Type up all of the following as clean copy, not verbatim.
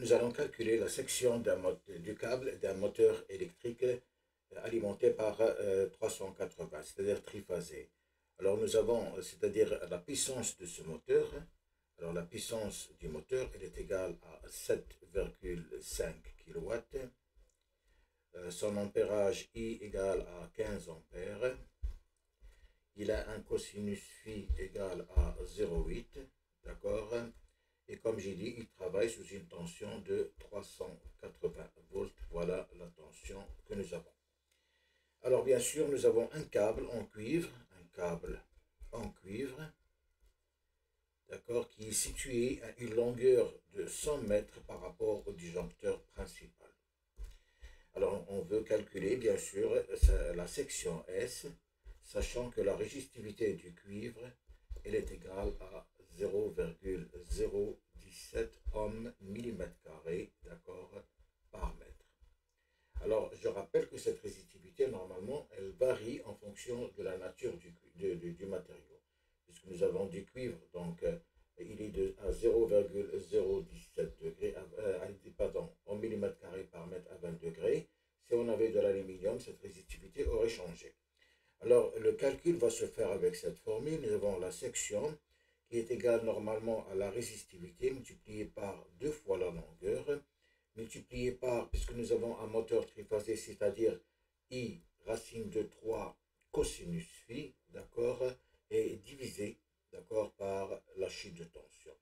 nous allons calculer la section du câble d'un moteur électrique alimenté par 380, c'est-à-dire triphasé. Alors nous avons, c'est-à-dire la puissance de ce moteur. Alors la puissance du moteur, elle est égale à 7,5 kW. Son ampérage I égale à 15 ampères. Il a un cosinus phi égal à 0,8, d'accord? Et comme j'ai dit, il travaille sous une tension de 380 volts. Voilà la tension que nous avons. Alors bien sûr, nous avons un câble en cuivre, d'accord, qui est situé à une longueur de 100 mètres par rapport au disjoncteur principal. Alors on veut calculer bien sûr la section S, sachant que la résistivité du cuivre, elle est égale à 0,017 ohms millimètre carré, d'accord, par mètre. Alors je rappelle que cette résistivité, normalement, elle varie en fonction de la nature du matériau. Puisque nous avons du cuivre, donc il est à 0,017 degrés, en millimètre carré par mètre à 20 degrés. Si on avait de l'aluminium, cette résistivité aurait changé. Alors, le calcul va se faire avec cette formule. Nous avons la section qui est égale normalement à la résistivité multipliée par 2 fois la longueur, multipliée par, puisque nous avons un moteur triphasé, c'est-à-dire I racine de 3 cosinus phi, d'accord, et divisé, d'accord, par la chute de tension.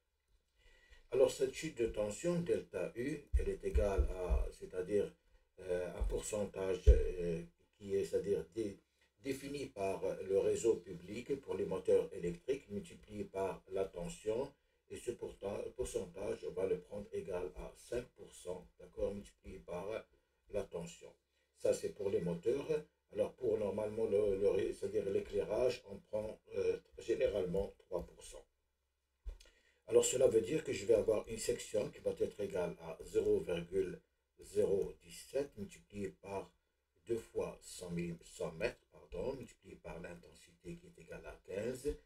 Alors, cette chute de tension, delta U, elle est égale à, c'est-à-dire un pourcentage qui est, c'est-à-dire défini par le réseau public pour les moteurs électriques, multiplié par la tension, et ce pourcentage, on va le prendre égal à 5%, d'accord, multiplié par la tension. Ça, c'est pour les moteurs. Alors, pour normalement, c'est-à-dire l'éclairage, on prend généralement 3%. Alors, cela veut dire que je vais avoir une section qui va être égale à 0,017 multiplié par 2 fois 100 mètres, multiplié par l'intensité qui est égale à 15.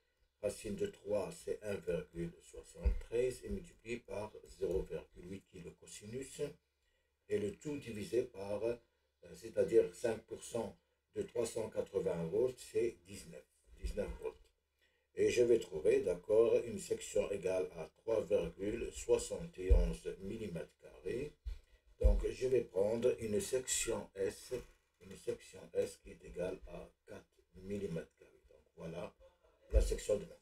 Racine de 3, c'est 1,73 et multiplié par 0,8 qui est le cosinus. Et le tout divisé par, c'est-à-dire 5% de 380 volts, c'est 19 volts. Et je vais trouver, d'accord, une section égale à 3,71 mm². Donc, je vais prendre une section S qui est égale à 4 mm². Donc, voilà la section de mon